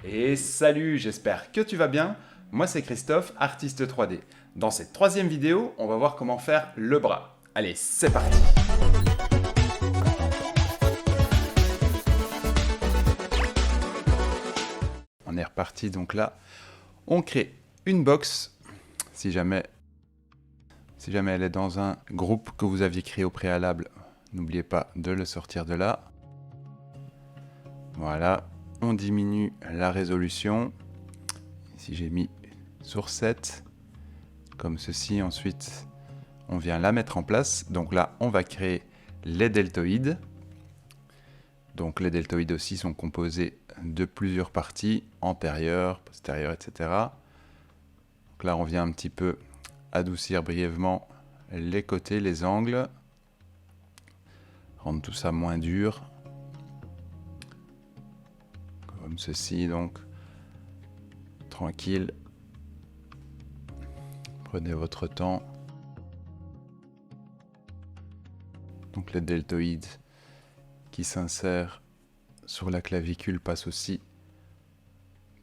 Et salut, j'espère que tu vas bien. Moi c'est Christophe, artiste 3D. Dans cette troisième vidéo, on va voir comment faire le bras. Allez, c'est parti. On est reparti, donc là, on crée une box. Si jamais elle est dans un groupe que vous aviez créé au préalable, n'oubliez pas de le sortir de là. Voilà, on diminue la résolution. Ici j'ai mis sur 7, comme ceci. Ensuite, on vient la mettre en place. Donc là, on va créer les deltoïdes. Donc les deltoïdes aussi sont composés de plusieurs parties, antérieures, postérieures, etc. Donc là, on vient un petit peu adoucir brièvement les côtés, les angles, rendre tout ça moins dur. Comme ceci, donc. Tranquille. Prenez votre temps. Donc les deltoïdes qui s'insèrent sur la clavicule passent aussi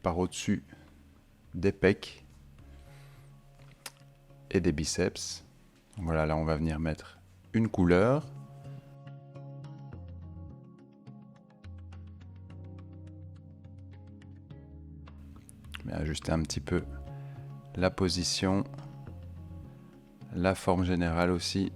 par au-dessus des pecs et des biceps. Donc voilà, là on va venir mettre une couleur. Je vais ajuster un petit peu la position, la forme générale aussi.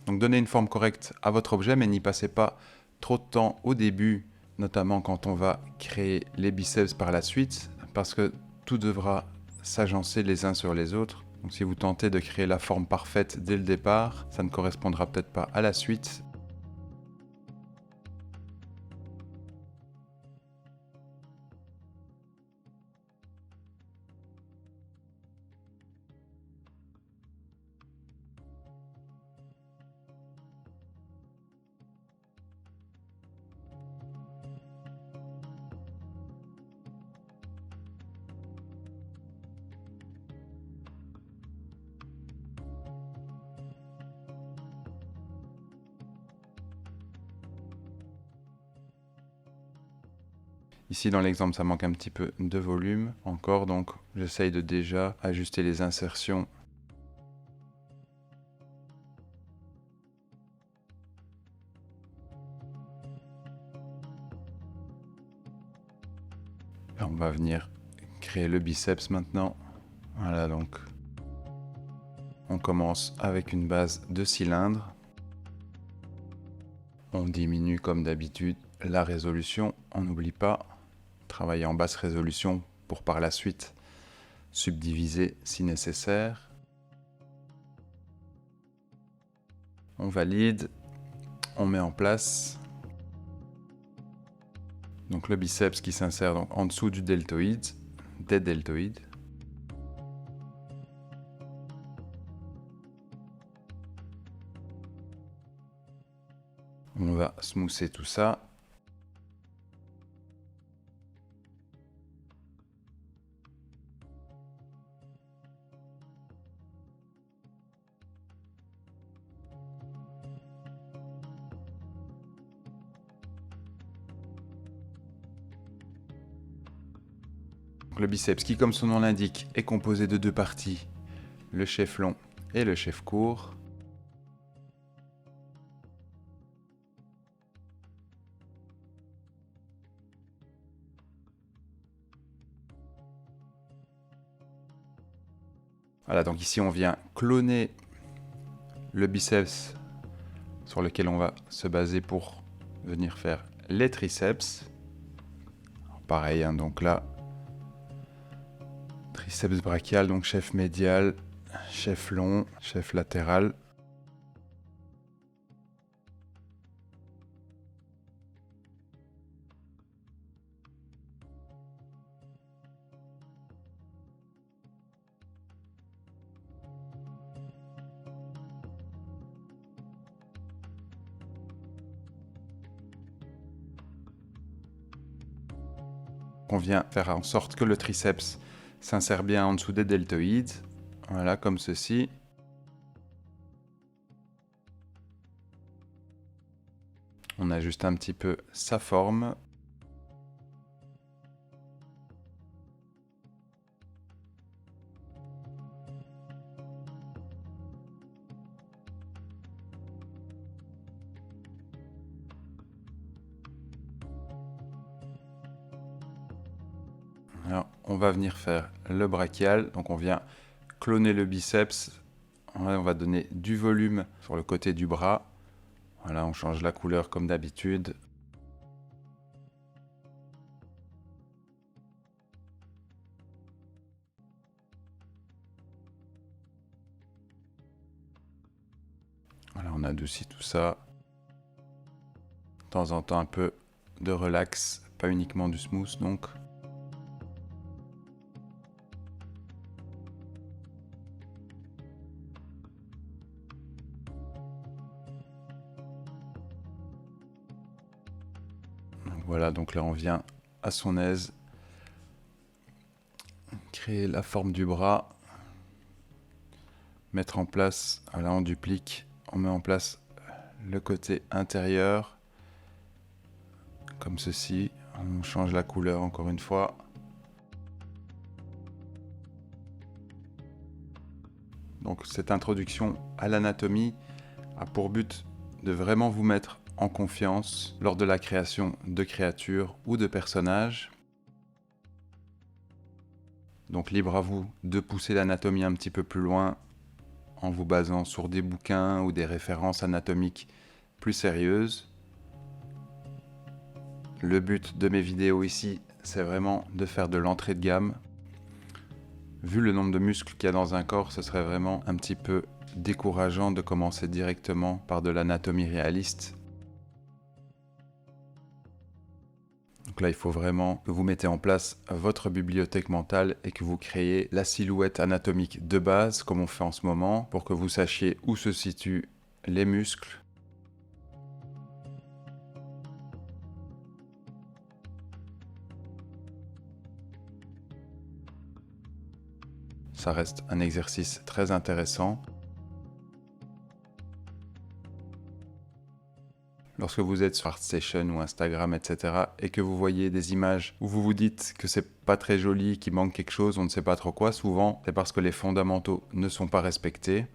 Donc donnez une forme correcte à votre objet, mais n'y passez pas trop de temps au début, notamment quand on va créer les biceps par la suite, parce que tout devra s'agencer les uns sur les autres. Donc si vous tentez de créer la forme parfaite dès le départ, ça ne correspondra peut-être pas à la suite. Ici dans l'exemple ça manque un petit peu de volume encore, donc j'essaye de déjà ajuster les insertions. Là, on va venir créer le biceps maintenant. Voilà, donc on commence avec une base de cylindre. On diminue comme d'habitude la résolution, on n'oublie pas. Travailler en basse résolution pour par la suite subdiviser si nécessaire. On valide, on met en place. Donc le biceps qui s'insère donc en dessous du deltoïde, des deltoïdes. On va smoother tout ça. Le biceps qui, comme son nom l'indique, est composé de deux parties, le chef long et le chef court. Voilà, donc ici on vient cloner le biceps sur lequel on va se baser pour venir faire les triceps. Alors pareil, hein, donc là, triceps brachial, donc chef médial, chef long, chef latéral. On vient faire en sorte que le triceps s'insère bien en dessous des deltoïdes. Voilà, comme ceci. On ajuste un petit peu sa forme. Alors, on va venir faire le brachial. Donc on vient cloner le biceps. On va donner du volume sur le côté du bras. Voilà, on change la couleur comme d'habitude. Voilà, on adoucit tout ça. De temps en temps, un peu de relax, pas uniquement du smooth donc. Voilà, donc là on vient à son aise créer la forme du bras, mettre en place, là on duplique, on met en place le côté intérieur, comme ceci, on change la couleur encore une fois. Donc cette introduction à l'anatomie a pour but de vraiment vous mettre en confiance lors de la création de créatures ou de personnages. Donc libre à vous de pousser l'anatomie un petit peu plus loin en vous basant sur des bouquins ou des références anatomiques plus sérieuses. Le but de mes vidéos ici, c'est vraiment de faire de l'entrée de gamme. Vu le nombre de muscles qu'il y a dans un corps, ce serait vraiment un petit peu décourageant de commencer directement par de l'anatomie réaliste. Donc là, il faut vraiment que vous mettez en place votre bibliothèque mentale et que vous créez la silhouette anatomique de base, comme on fait en ce moment, pour que vous sachiez où se situent les muscles. Ça reste un exercice très intéressant. Lorsque vous êtes sur ArtStation ou Instagram, etc., et que vous voyez des images où vous vous dites que c'est pas très joli, qu'il manque quelque chose, on ne sait pas trop quoi, souvent c'est parce que les fondamentaux ne sont pas respectés.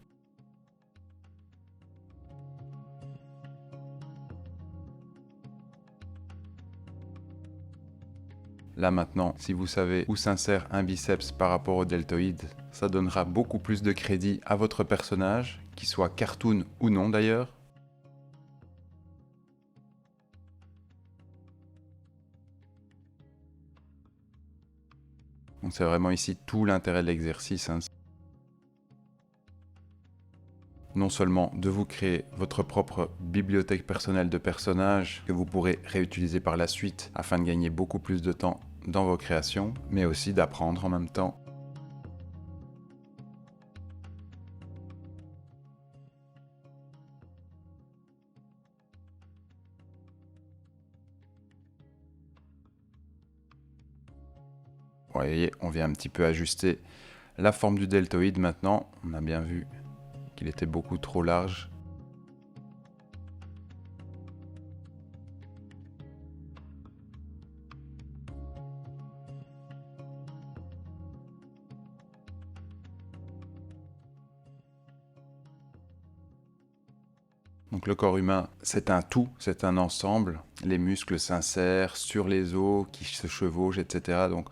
Là maintenant, si vous savez où s'insère un biceps par rapport au deltoïde, ça donnera beaucoup plus de crédit à votre personnage, qu'il soit cartoon ou non d'ailleurs. Donc c'est vraiment ici tout l'intérêt de l'exercice. Non seulement de vous créer votre propre bibliothèque personnelle de personnages que vous pourrez réutiliser par la suite afin de gagner beaucoup plus de temps dans vos créations, mais aussi d'apprendre en même temps. Vous voyez, on vient un petit peu ajuster la forme du deltoïde maintenant. On a bien vu qu'il était beaucoup trop large. Donc le corps humain, c'est un tout, c'est un ensemble. Les muscles s'insèrent sur les os qui se chevauchent, etc. Donc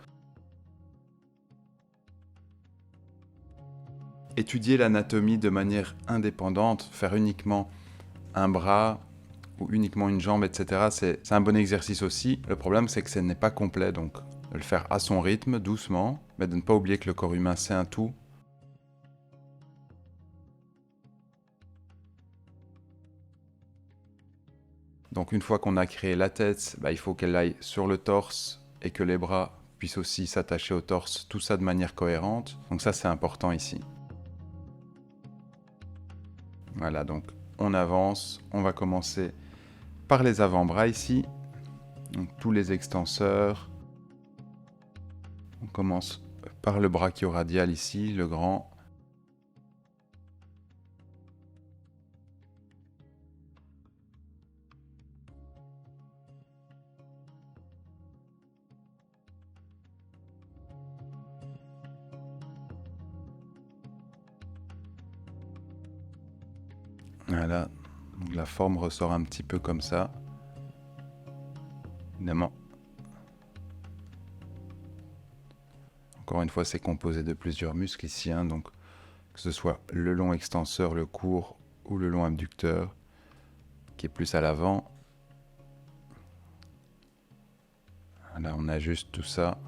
étudier l'anatomie de manière indépendante, faire uniquement un bras ou uniquement une jambe, etc., c'est un bon exercice aussi. Le problème, c'est que ce n'est pas complet, donc de le faire à son rythme, doucement, mais de ne pas oublier que le corps humain, c'est un tout. Donc une fois qu'on a créé la tête, il faut qu'elle aille sur le torse et que les bras puissent aussi s'attacher au torse, tout ça de manière cohérente. Donc ça, c'est important ici. Voilà, donc on avance, on va commencer par les avant-bras ici, donc tous les extenseurs. On commence par le brachioradial ici, le grand. Voilà, donc la forme ressort un petit peu comme ça. Évidemment, encore une fois, c'est composé de plusieurs muscles ici, hein, donc que ce soit le long extenseur, le court ou le long abducteur, qui est plus à l'avant. Voilà, on ajuste tout ça.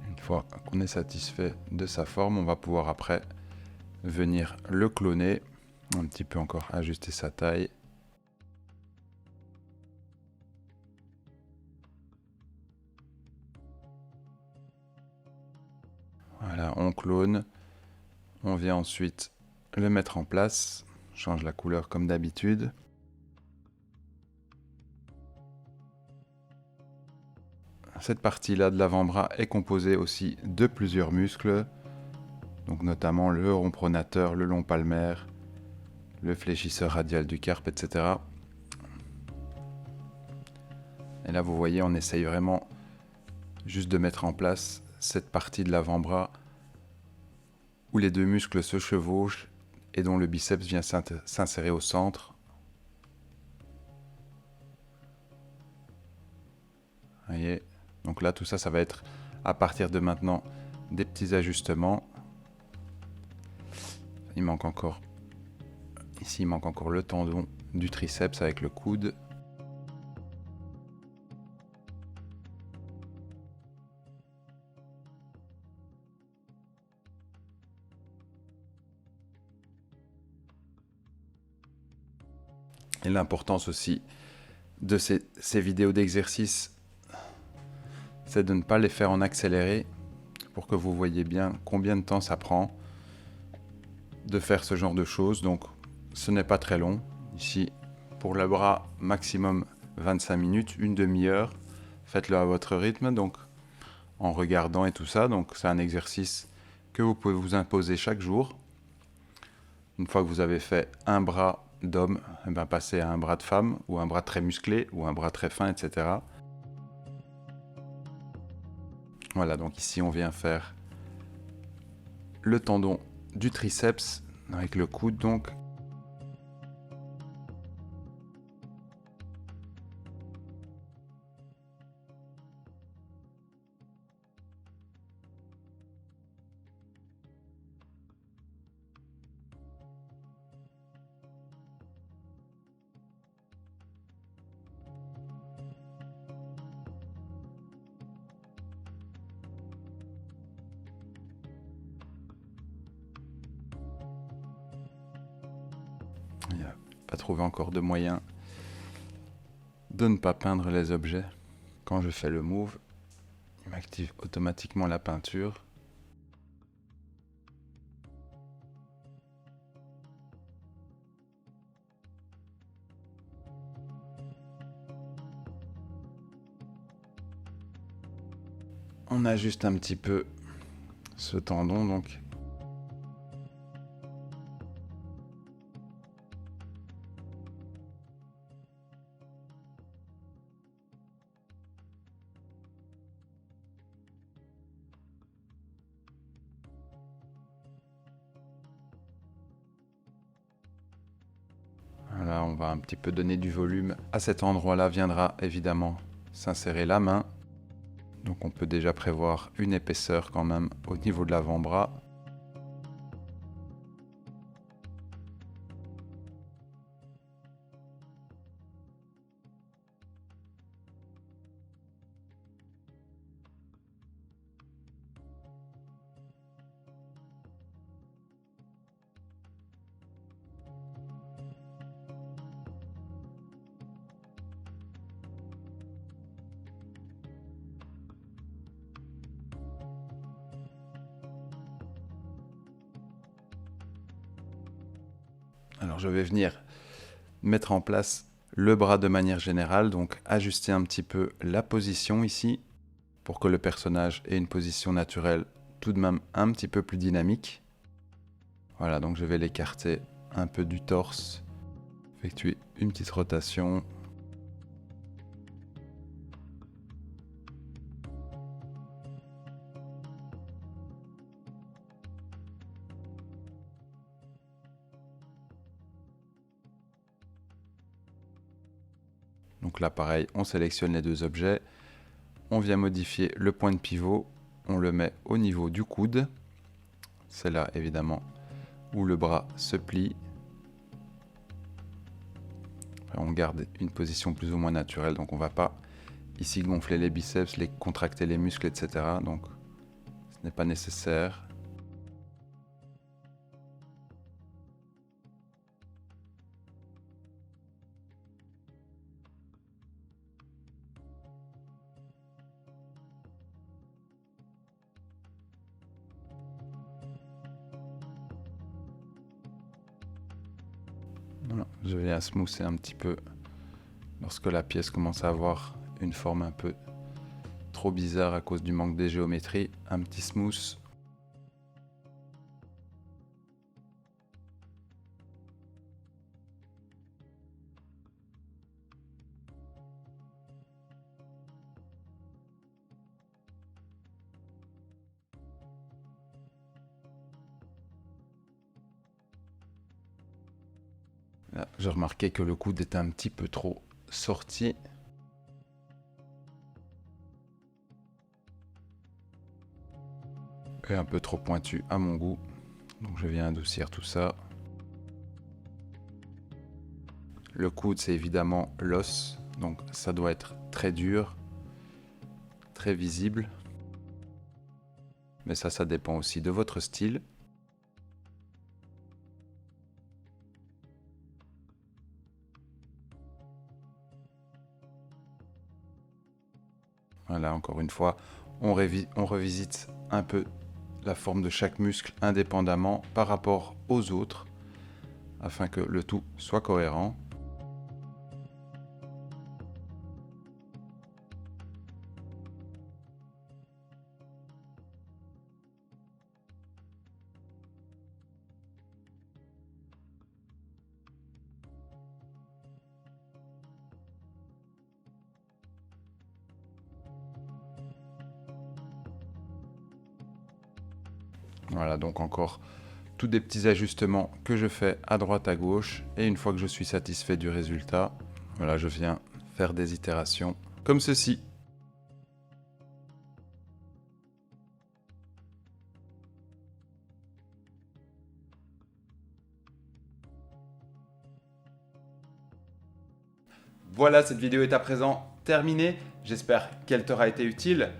Une fois qu'on est satisfait de sa forme, on va pouvoir après venir le cloner, un petit peu encore ajuster sa taille. Voilà, on clone. On vient ensuite le mettre en place. Change la couleur comme d'habitude. Cette partie-là de l'avant-bras est composée aussi de plusieurs muscles, donc notamment le rond pronateur, le long palmaire, le fléchisseur radial du carpe, etc. Et là, vous voyez, on essaye vraiment juste de mettre en place cette partie de l'avant-bras où les deux muscles se chevauchent et dont le biceps vient s'insérer au centre. Vous voyez, donc là, tout ça, ça va être à partir de maintenant des petits ajustements. Il manque encore, ici, il manque encore le tendon du triceps avec le coude. Et l'importance aussi de ces vidéos d'exercice, c'est de ne pas les faire en accéléré pour que vous voyez bien combien de temps ça prend de faire ce genre de choses. Donc ce n'est pas très long. Ici, pour le bras, maximum 25 minutes, une demi-heure. Faites-le à votre rythme, donc en regardant et tout ça. Donc c'est un exercice que vous pouvez vous imposer chaque jour. Une fois que vous avez fait un bras d'homme, eh ben, passez à un bras de femme, ou un bras très musclé, ou un bras très fin, etc. Voilà, donc ici on vient faire le tendon du triceps avec le coude donc. Il n'y a pas trouvé encore de moyen de ne pas peindre les objets. Quand je fais le move, il m'active automatiquement la peinture. On ajuste un petit peu ce tendon donc. Voilà, on va un petit peu donner du volume. À cet endroit-là viendra évidemment s'insérer la main. Donc on peut déjà prévoir une épaisseur quand même au niveau de l'avant-bras. Alors je vais venir mettre en place le bras de manière générale, donc ajuster un petit peu la position ici pour que le personnage ait une position naturelle tout de même un petit peu plus dynamique. Voilà, donc je vais l'écarter un peu du torse, effectuer une petite rotation. Donc là pareil, on sélectionne les deux objets, on vient modifier le point de pivot, on le met au niveau du coude, c'est là évidemment où le bras se plie. On garde une position plus ou moins naturelle, donc on ne va pas ici gonfler les biceps, les contracter les muscles, etc. Donc ce n'est pas nécessaire. Voilà, je viens smoother un petit peu lorsque la pièce commence à avoir une forme un peu trop bizarre à cause du manque de géométrie. Un petit smooth. Là, j'ai remarqué que le coude était un petit peu trop sorti. Et un peu trop pointu à mon goût. Donc je viens adoucir tout ça. Le coude, c'est évidemment l'os. Donc ça doit être très dur, très visible. Mais ça dépend aussi de votre style. Voilà, encore une fois, on revisite un peu la forme de chaque muscle indépendamment par rapport aux autres, afin que le tout soit cohérent. Voilà, donc encore tous des petits ajustements que je fais à droite à gauche, et une fois que je suis satisfait du résultat, voilà, je viens faire des itérations comme ceci. Voilà, cette vidéo est à présent terminée. J'espère qu'elle t'aura été utile.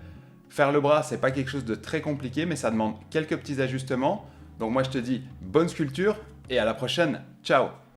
Faire le bras, c'est pas quelque chose de très compliqué, mais ça demande quelques petits ajustements. Donc moi, je te dis bonne sculpture et à la prochaine. Ciao!